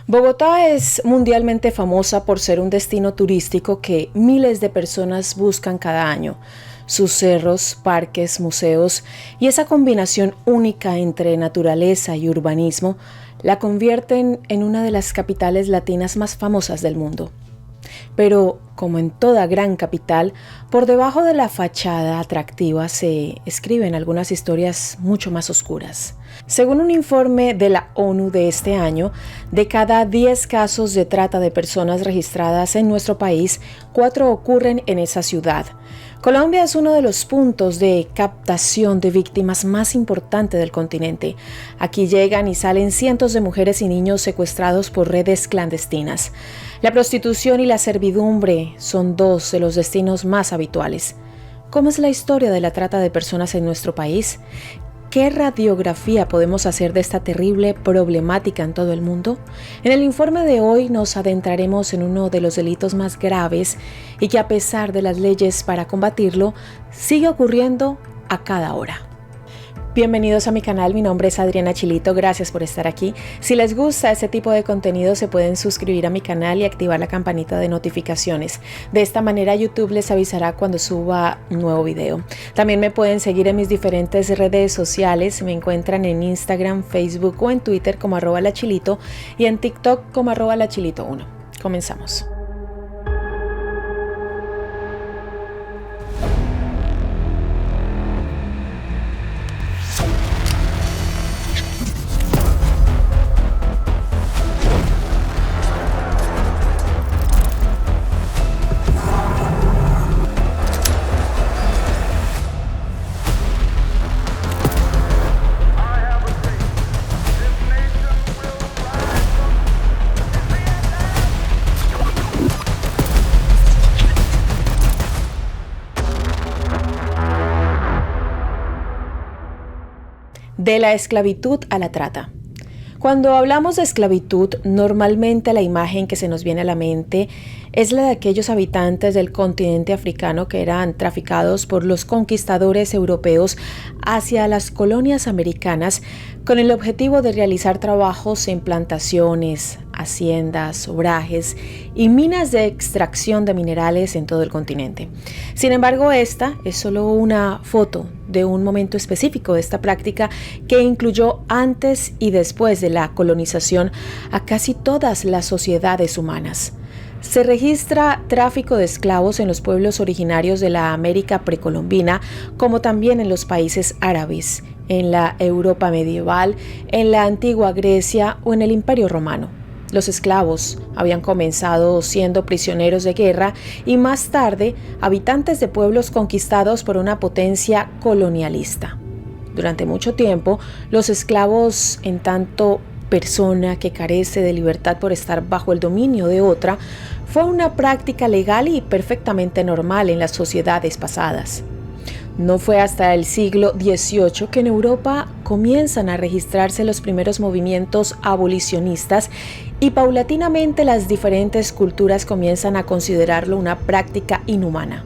Bogotá es mundialmente famosa por ser un destino turístico que miles de personas buscan cada año. Sus cerros, parques, museos y esa combinación única entre naturaleza y urbanismo la convierten en una de las capitales latinas más famosas del mundo. Pero, como en toda gran capital, por debajo de la fachada atractiva se escriben algunas historias mucho más oscuras. Según un informe de la ONU de este año, de cada 10 casos de trata de personas registradas en nuestro país, 4 ocurren en esa ciudad. Colombia es uno de los puntos de captación de víctimas más importante del continente. Aquí llegan y salen cientos de mujeres y niños secuestrados por redes clandestinas. La prostitución y la servidumbre son 2 de los destinos más habituales. ¿Cómo es la historia de la trata de personas en nuestro país? ¿Qué radiografía podemos hacer de esta terrible problemática en todo el mundo? En el informe de hoy nos adentraremos en uno de los delitos más graves y que, a pesar de las leyes para combatirlo, sigue ocurriendo a cada hora. Bienvenidos a mi canal, mi nombre es Adriana Chilito, gracias por estar aquí. Si les gusta este tipo de contenido se pueden suscribir a mi canal y activar la campanita de notificaciones. De esta manera YouTube les avisará cuando suba un nuevo video. También me pueden seguir en mis diferentes redes sociales, me encuentran en Instagram, Facebook o en Twitter como @lachilito y en TikTok como @lachilito1. Comenzamos. De la esclavitud a la trata. Cuando hablamos de esclavitud, normalmente la imagen que se nos viene a la mente es la de aquellos habitantes del continente africano que eran traficados por los conquistadores europeos hacia las colonias americanas con el objetivo de realizar trabajos en plantaciones, haciendas, obrajes y minas de extracción de minerales en todo el continente. Sin embargo, esta es solo una foto de un momento específico de esta práctica que incluyó antes y después de la colonización a casi todas las sociedades humanas. Se registra tráfico de esclavos en los pueblos originarios de la América precolombina, como también en los países árabes, en la Europa medieval, en la antigua Grecia o en el Imperio Romano. Los esclavos habían comenzado siendo prisioneros de guerra y más tarde habitantes de pueblos conquistados por una potencia colonialista. Durante mucho tiempo, los esclavos, en tanto persona que carece de libertad por estar bajo el dominio de otra, fue una práctica legal y perfectamente normal en las sociedades pasadas. No fue hasta el siglo XVIII que en Europa comienzan a registrarse los primeros movimientos abolicionistas y paulatinamente las diferentes culturas comienzan a considerarlo una práctica inhumana.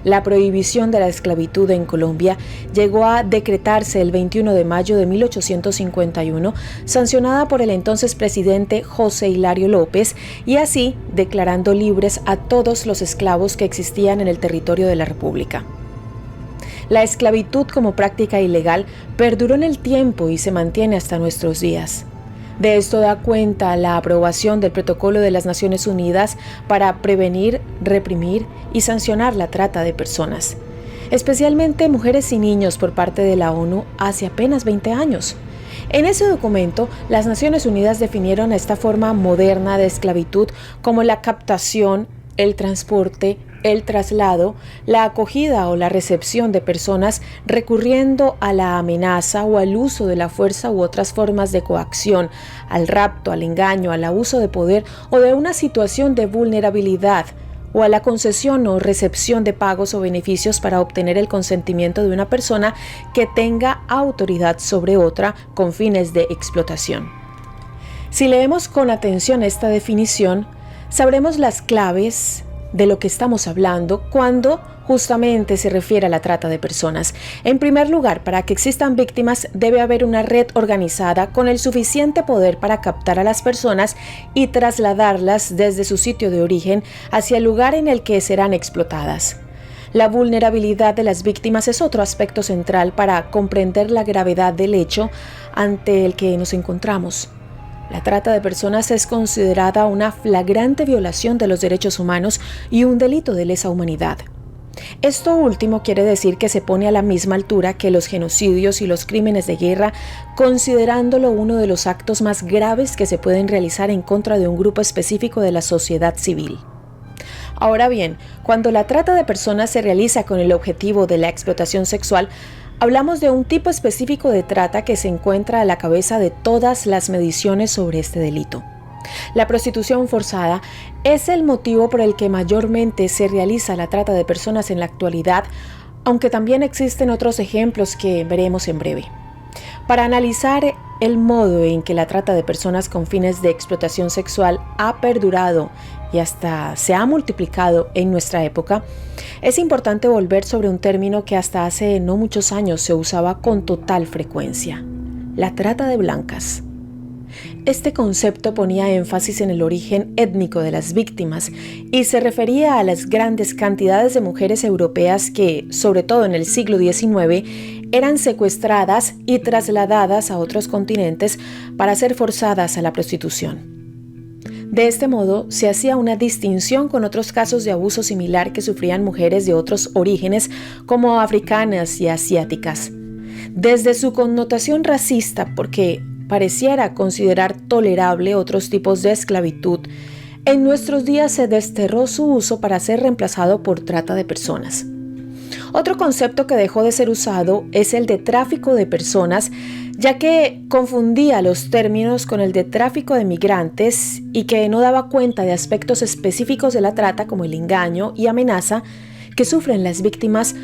La prohibición de la esclavitud en Colombia llegó a decretarse el 21 de mayo de 1851, sancionada por el entonces presidente José Hilario López, y así declarando libres a todos los esclavos que existían en el territorio de la República. La esclavitud como práctica ilegal perduró en el tiempo y se mantiene hasta nuestros días. De esto da cuenta la aprobación del Protocolo de las Naciones Unidas para prevenir, reprimir y sancionar la trata de personas, especialmente mujeres y niños por parte de la ONU hace apenas 20 años. En ese documento, las Naciones Unidas definieron a esta forma moderna de esclavitud como la captación, el transporte, el traslado, la acogida o la recepción de personas recurriendo a la amenaza o al uso de la fuerza u otras formas de coacción, al rapto, al engaño, al abuso de poder o de una situación de vulnerabilidad, o a la concesión o recepción de pagos o beneficios para obtener el consentimiento de una persona que tenga autoridad sobre otra con fines de explotación. Si leemos con atención esta definición, sabremos las claves de lo que estamos hablando cuando justamente se refiere a la trata de personas. En primer lugar, para que existan víctimas debe haber una red organizada con el suficiente poder para captar a las personas y trasladarlas desde su sitio de origen hacia el lugar en el que serán explotadas. La vulnerabilidad de las víctimas es otro aspecto central para comprender la gravedad del hecho ante el que nos encontramos. La trata de personas es considerada una flagrante violación de los derechos humanos y un delito de lesa humanidad. Esto último quiere decir que se pone a la misma altura que los genocidios y los crímenes de guerra, considerándolo uno de los actos más graves que se pueden realizar en contra de un grupo específico de la sociedad civil. Ahora bien, cuando la trata de personas se realiza con el objetivo de la explotación sexual, hablamos de un tipo específico de trata que se encuentra a la cabeza de todas las mediciones sobre este delito. La prostitución forzada es el motivo por el que mayormente se realiza la trata de personas en la actualidad, aunque también existen otros ejemplos que veremos en breve. Para analizar el modo en que la trata de personas con fines de explotación sexual ha perdurado y hasta se ha multiplicado en nuestra época, es importante volver sobre un término que hasta hace no muchos años se usaba con total frecuencia: la trata de blancas. Este concepto ponía énfasis en el origen étnico de las víctimas y se refería a las grandes cantidades de mujeres europeas que, sobre todo en el siglo XIX, eran secuestradas y trasladadas a otros continentes para ser forzadas a la prostitución. De este modo, se hacía una distinción con otros casos de abuso similar que sufrían mujeres de otros orígenes, como africanas y asiáticas. Desde su connotación racista, porque pareciera considerar tolerable otros tipos de esclavitud, en nuestros días se desterró su uso para ser reemplazado por trata de personas. Otro concepto que dejó de ser usado es el de tráfico de personas, ya que confundía los términos con el de tráfico de migrantes y que no daba cuenta de aspectos específicos de la trata como el engaño y amenaza que sufren las víctimas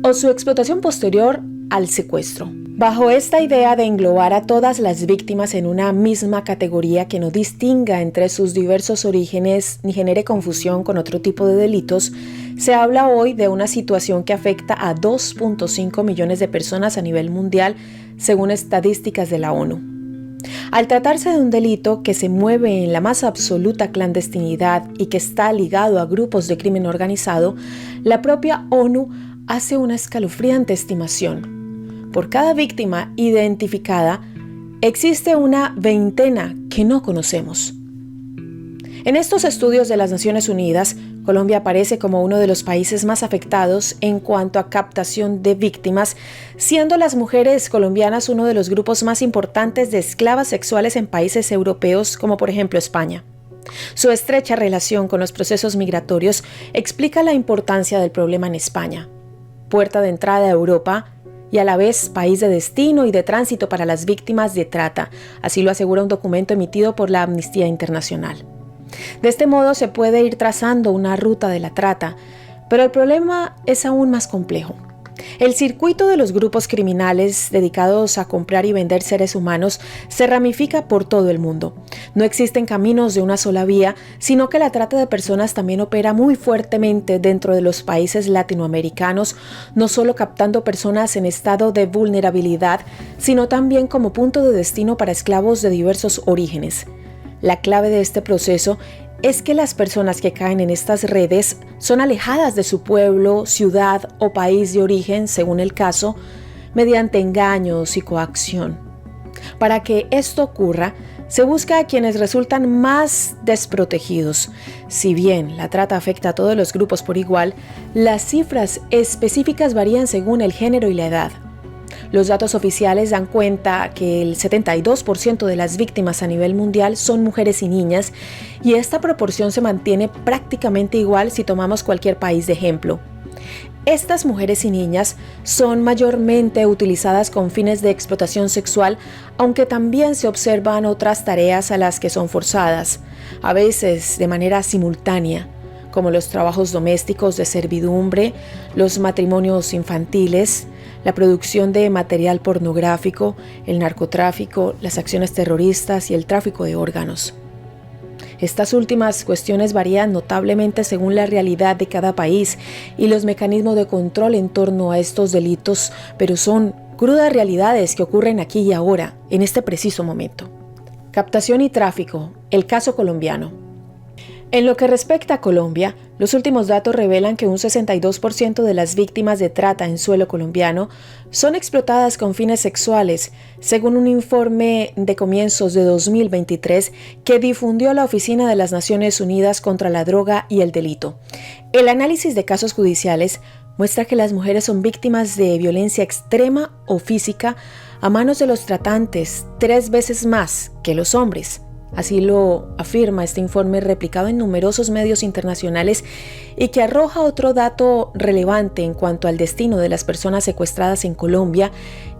o su explotación posterior al secuestro. Bajo esta idea de englobar a todas las víctimas en una misma categoría que no distinga entre sus diversos orígenes ni genere confusión con otro tipo de delitos, se habla hoy de una situación que afecta a 2.5 millones de personas a nivel mundial, según estadísticas de la ONU. Al tratarse de un delito que se mueve en la más absoluta clandestinidad y que está ligado a grupos de crimen organizado, la propia ONU hace una escalofriante estimación. Por cada víctima identificada, existe una veintena que no conocemos. En estos estudios de las Naciones Unidas, Colombia aparece como uno de los países más afectados en cuanto a captación de víctimas, siendo las mujeres colombianas uno de los grupos más importantes de esclavas sexuales en países europeos, como por ejemplo España. Su estrecha relación con los procesos migratorios explica la importancia del problema en España, puerta de entrada a Europa y a la vez país de destino y de tránsito para las víctimas de trata, así lo asegura un documento emitido por la Amnistía Internacional. De este modo se puede ir trazando una ruta de la trata, pero el problema es aún más complejo. El circuito de los grupos criminales dedicados a comprar y vender seres humanos se ramifica por todo el mundo. No existen caminos de una sola vía, sino que la trata de personas también opera muy fuertemente dentro de los países latinoamericanos, no solo captando personas en estado de vulnerabilidad, sino también como punto de destino para esclavos de diversos orígenes. La clave de este proceso es que las personas que caen en estas redes son alejadas de su pueblo, ciudad o país de origen, según el caso, mediante engaños y coacción. Para que esto ocurra, se busca a quienes resultan más desprotegidos. Si bien la trata afecta a todos los grupos por igual, las cifras específicas varían según el género y la edad. Los datos oficiales dan cuenta que el 72% de las víctimas a nivel mundial son mujeres y niñas, y esta proporción se mantiene prácticamente igual si tomamos cualquier país de ejemplo. Estas mujeres y niñas son mayormente utilizadas con fines de explotación sexual, aunque también se observan otras tareas a las que son forzadas, a veces de manera simultánea, como los trabajos domésticos de servidumbre, los matrimonios infantiles, la producción de material pornográfico, el narcotráfico, las acciones terroristas y el tráfico de órganos. Estas últimas cuestiones varían notablemente según la realidad de cada país y los mecanismos de control en torno a estos delitos, pero son crudas realidades que ocurren aquí y ahora, en este preciso momento. Captación y tráfico, el caso colombiano. En lo que respecta a Colombia, los últimos datos revelan que un 62% de las víctimas de trata en suelo colombiano son explotadas con fines sexuales, según un informe de comienzos de 2023 que difundió la Oficina de las Naciones Unidas contra la Droga y el Delito. El análisis de casos judiciales muestra que las mujeres son víctimas de violencia extrema o física a manos de los tratantes 3 veces más que los hombres. Así lo afirma este informe replicado en numerosos medios internacionales y que arroja otro dato relevante en cuanto al destino de las personas secuestradas en Colombia,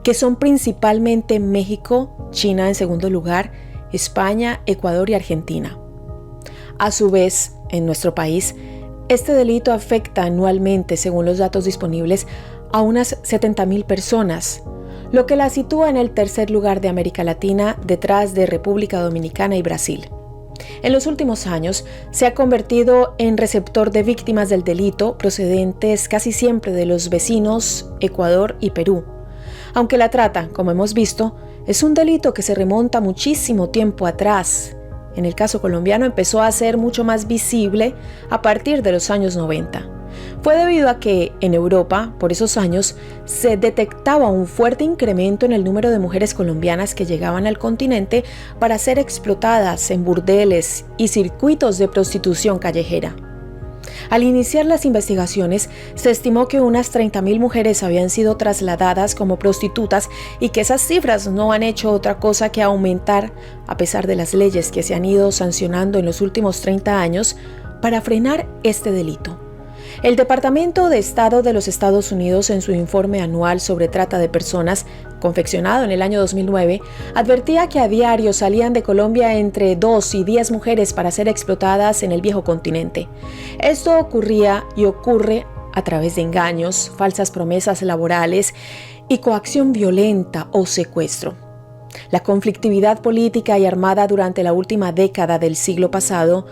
que son principalmente México, China en segundo lugar, España, Ecuador y Argentina. A su vez, en nuestro país, este delito afecta anualmente, según los datos disponibles, a unas 70,000 personas, lo que la sitúa en el tercer lugar de América Latina, detrás de República Dominicana y Brasil. En los últimos años se ha convertido en receptor de víctimas del delito procedentes casi siempre de los vecinos Ecuador y Perú. Aunque la trata, como hemos visto, es un delito que se remonta muchísimo tiempo atrás. En el caso colombiano empezó a ser mucho más visible a partir de los años 90. Fue debido a que, en Europa, por esos años, se detectaba un fuerte incremento en el número de mujeres colombianas que llegaban al continente para ser explotadas en burdeles y circuitos de prostitución callejera. Al iniciar las investigaciones, se estimó que unas 30,000 mujeres habían sido trasladadas como prostitutas y que esas cifras no han hecho otra cosa que aumentar a pesar de las leyes que se han ido sancionando en los últimos 30 años para frenar este delito. El Departamento de Estado de los Estados Unidos, en su informe anual sobre trata de personas, confeccionado en el año 2009, advertía que a diario salían de Colombia entre 2 y 10 mujeres para ser explotadas en el viejo continente. Esto ocurría y ocurre a través de engaños, falsas promesas laborales y coacción violenta o secuestro. La conflictividad política y armada durante la última década del siglo pasado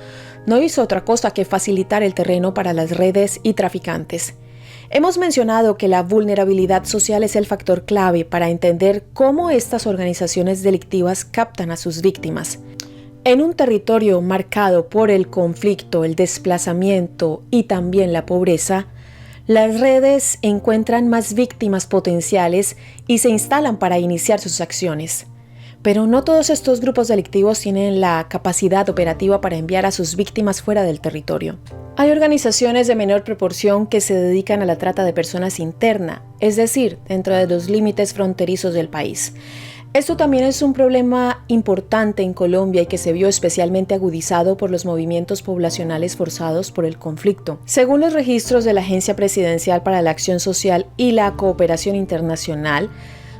no hizo otra cosa que facilitar el terreno para las redes y traficantes. Hemos mencionado que la vulnerabilidad social es el factor clave para entender cómo estas organizaciones delictivas captan a sus víctimas. En un territorio marcado por el conflicto, el desplazamiento y también la pobreza, las redes encuentran más víctimas potenciales y se instalan para iniciar sus acciones. Pero no todos estos grupos delictivos tienen la capacidad operativa para enviar a sus víctimas fuera del territorio. Hay organizaciones de menor proporción que se dedican a la trata de personas interna, es decir, dentro de los límites fronterizos del país. Esto también es un problema importante en Colombia y que se vio especialmente agudizado por los movimientos poblacionales forzados por el conflicto. Según los registros de la Agencia Presidencial para la Acción Social y la Cooperación Internacional,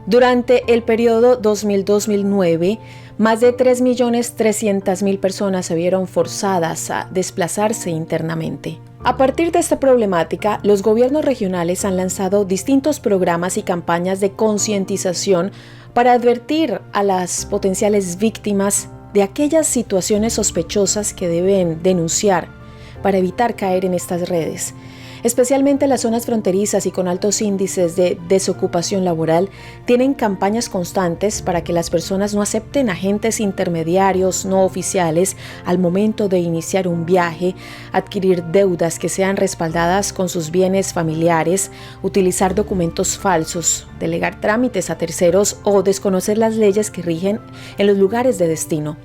durante el periodo 2000-2009, más de 3.300.000 personas se vieron forzadas a desplazarse internamente. A partir de esta problemática, los gobiernos regionales han lanzado distintos programas y campañas de concientización para advertir a las potenciales víctimas de aquellas situaciones sospechosas que deben denunciar para evitar caer en estas redes. Especialmente las zonas fronterizas y con altos índices de desocupación laboral, tienen campañas constantes para que las personas no acepten agentes intermediarios no oficiales al momento de iniciar un viaje, adquirir deudas que sean respaldadas con sus bienes familiares, utilizar documentos falsos, delegar trámites a terceros o desconocer las leyes que rigen en los lugares de destino.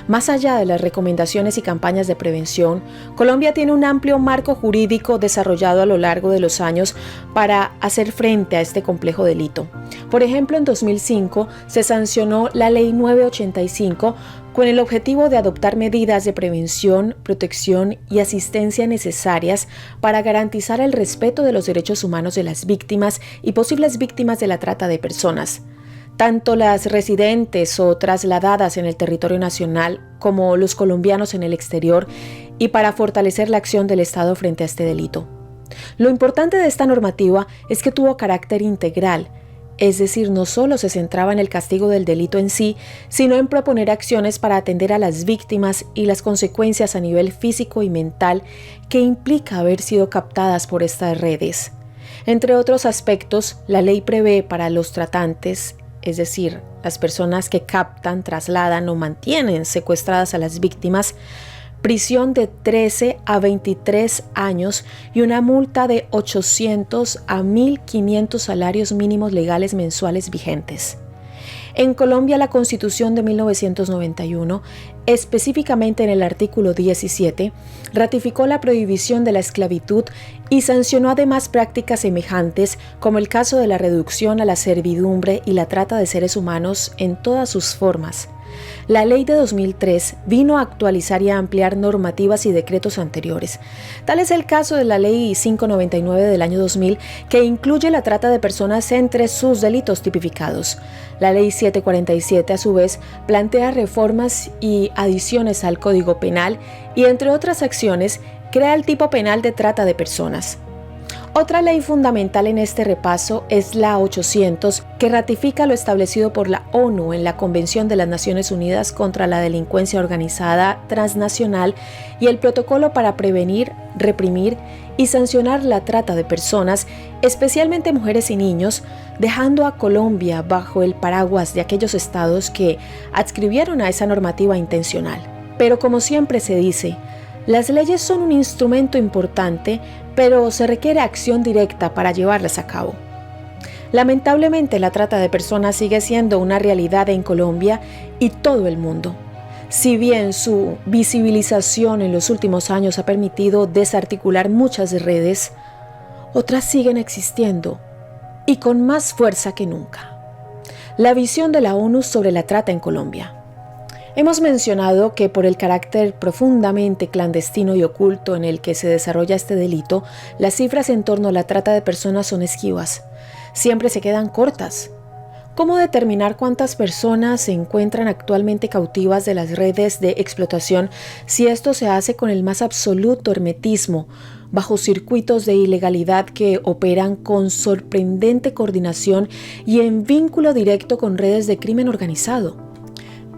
Más allá de las recomendaciones y campañas de prevención, Colombia tiene un amplio marco jurídico desarrollado a lo largo de los años para hacer frente a este complejo delito. Por ejemplo, en 2005 se sancionó la Ley 985 con el objetivo de adoptar medidas de prevención, protección y asistencia necesarias para garantizar el respeto de los derechos humanos de las víctimas y posibles víctimas de la trata de personas, tanto las residentes o trasladadas en el territorio nacional como los colombianos en el exterior, y para fortalecer la acción del Estado frente a este delito. Lo importante de esta normativa es que tuvo carácter integral, Es decir, no solo se centraba en el castigo del delito en sí, sino en proponer acciones para atender a las víctimas y las consecuencias a nivel físico y mental que implica haber sido captadas por estas redes. Entre otros aspectos, la ley prevé para los tratantes, es decir, las personas que captan, trasladan o mantienen secuestradas a las víctimas, prisión de 13 a 23 años y una multa de 800 a 1.500 salarios mínimos legales mensuales vigentes. En Colombia, la Constitución de 1991, específicamente en el artículo 17, ratificó la prohibición de la esclavitud y sancionó además prácticas semejantes, como el caso de la reducción a la servidumbre y la trata de seres humanos en todas sus formas. La ley de 2003 vino a actualizar y a ampliar normativas y decretos anteriores. Tal es el caso de la ley 599 del año 2000, que incluye la trata de personas entre sus delitos tipificados. La ley 747, a su vez, plantea reformas y adiciones al Código Penal y, entre otras acciones, crea el tipo penal de trata de personas. Otra ley fundamental en este repaso es la 800, que ratifica lo establecido por la ONU en la Convención de las Naciones Unidas contra la Delincuencia Organizada Transnacional y el Protocolo para prevenir, reprimir y sancionar la trata de personas, especialmente mujeres y niños, dejando a Colombia bajo el paraguas de aquellos estados que adscribieron a esa normativa intencional. Pero como siempre se dice, las leyes son un instrumento importante, pero se requiere acción directa para llevarlas a cabo. Lamentablemente, la trata de personas sigue siendo una realidad en Colombia y todo el mundo. Si bien su visibilización en los últimos años ha permitido desarticular muchas redes, otras siguen existiendo y con más fuerza que nunca. La visión de la ONU sobre la trata en Colombia. Hemos mencionado que por el carácter profundamente clandestino y oculto en el que se desarrolla este delito, las cifras en torno a la trata de personas son esquivas. Siempre se quedan cortas. ¿Cómo determinar cuántas personas se encuentran actualmente cautivas de las redes de explotación si esto se hace con el más absoluto hermetismo, bajo circuitos de ilegalidad que operan con sorprendente coordinación y en vínculo directo con redes de crimen organizado?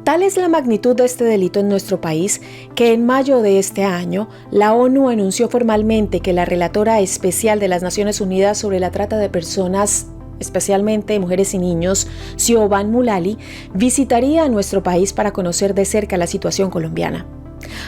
Tal es la magnitud de este delito en nuestro país que en mayo de este año la ONU anunció formalmente que la relatora especial de las Naciones Unidas sobre la trata de personas, especialmente mujeres y niños, Siobhan Mulally, visitaría a nuestro país para conocer de cerca la situación colombiana.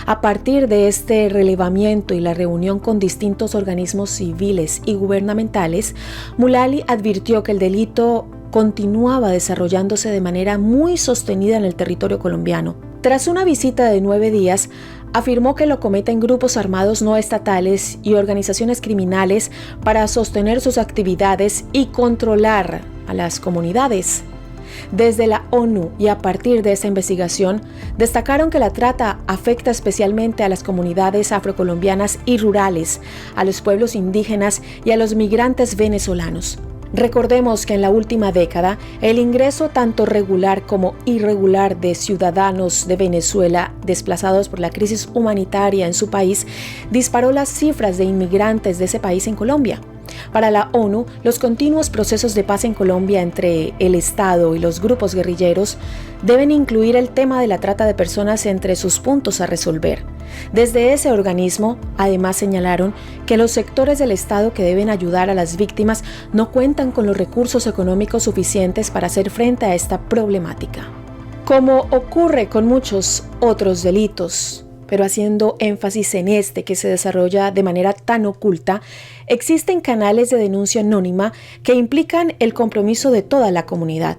A partir de este relevamiento y la reunión con distintos organismos civiles y gubernamentales, Mulally advirtió que el delito continuaba desarrollándose de manera muy sostenida en el territorio colombiano. Tras una visita de 9 días, afirmó que lo cometen grupos armados no estatales y organizaciones criminales para sostener sus actividades y controlar a las comunidades. Desde la ONU y a partir de esta investigación, destacaron que la trata afecta especialmente a las comunidades afrocolombianas y rurales, a los pueblos indígenas y a los migrantes venezolanos. Recordemos que en la última década, el ingreso tanto regular como irregular de ciudadanos de Venezuela desplazados por la crisis humanitaria en su país disparó las cifras de inmigrantes de ese país en Colombia. Para la ONU, los continuos procesos de paz en Colombia entre el Estado y los grupos guerrilleros deben incluir el tema de la trata de personas entre sus puntos a resolver. Desde ese organismo, además señalaron que los sectores del Estado que deben ayudar a las víctimas no cuentan con los recursos económicos suficientes para hacer frente a esta problemática. Como ocurre con muchos otros delitos, pero haciendo énfasis en este que se desarrolla de manera tan oculta, existen canales de denuncia anónima que implican el compromiso de toda la comunidad.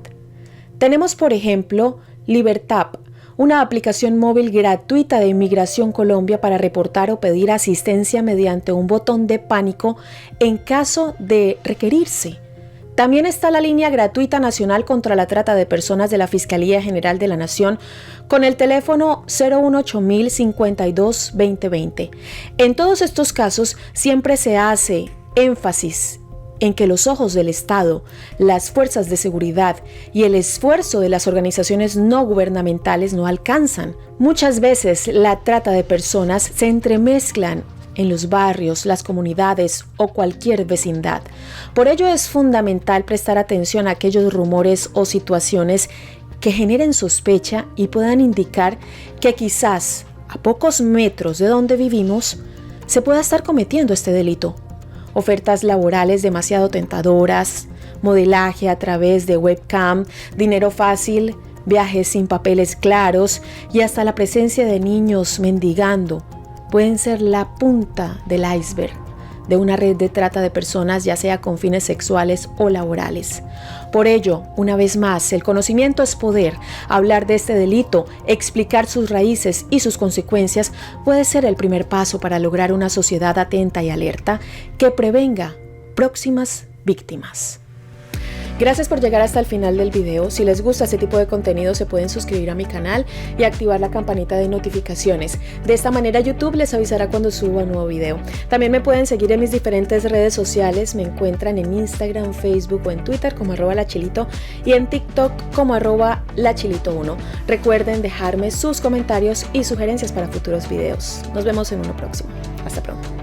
Tenemos, por ejemplo, Libertap, una aplicación móvil gratuita de Inmigración Colombia para reportar o pedir asistencia mediante un botón de pánico en caso de requerirse. También está la línea gratuita nacional contra la trata de personas de la Fiscalía General de la Nación con el teléfono 018 52 2020. En todos estos casos siempre se hace énfasis en que los ojos del Estado, las fuerzas de seguridad y el esfuerzo de las organizaciones no gubernamentales no alcanzan. Muchas veces la trata de personas se entremezclan en los barrios, las comunidades o cualquier vecindad. Por ello es fundamental prestar atención a aquellos rumores o situaciones que generen sospecha y puedan indicar que quizás a pocos metros de donde vivimos se pueda estar cometiendo este delito. Ofertas laborales demasiado tentadoras, modelaje a través de webcam, dinero fácil, viajes sin papeles claros y hasta la presencia de niños mendigando pueden ser la punta del iceberg de una red de trata de personas, ya sea con fines sexuales o laborales. Por ello, una vez más, el conocimiento es poder. Hablar de este delito, explicar sus raíces y sus consecuencias puede ser el primer paso para lograr una sociedad atenta y alerta que prevenga próximas víctimas. Gracias por llegar hasta el final del video. Si les gusta este tipo de contenido, se pueden suscribir a mi canal y activar la campanita de notificaciones. De esta manera YouTube les avisará cuando suba un nuevo video. También me pueden seguir en mis diferentes redes sociales. Me encuentran en Instagram, Facebook o en Twitter como @lachilito y en TikTok como @lachilito1. Recuerden dejarme sus comentarios y sugerencias para futuros videos. Nos vemos en uno próximo. Hasta pronto.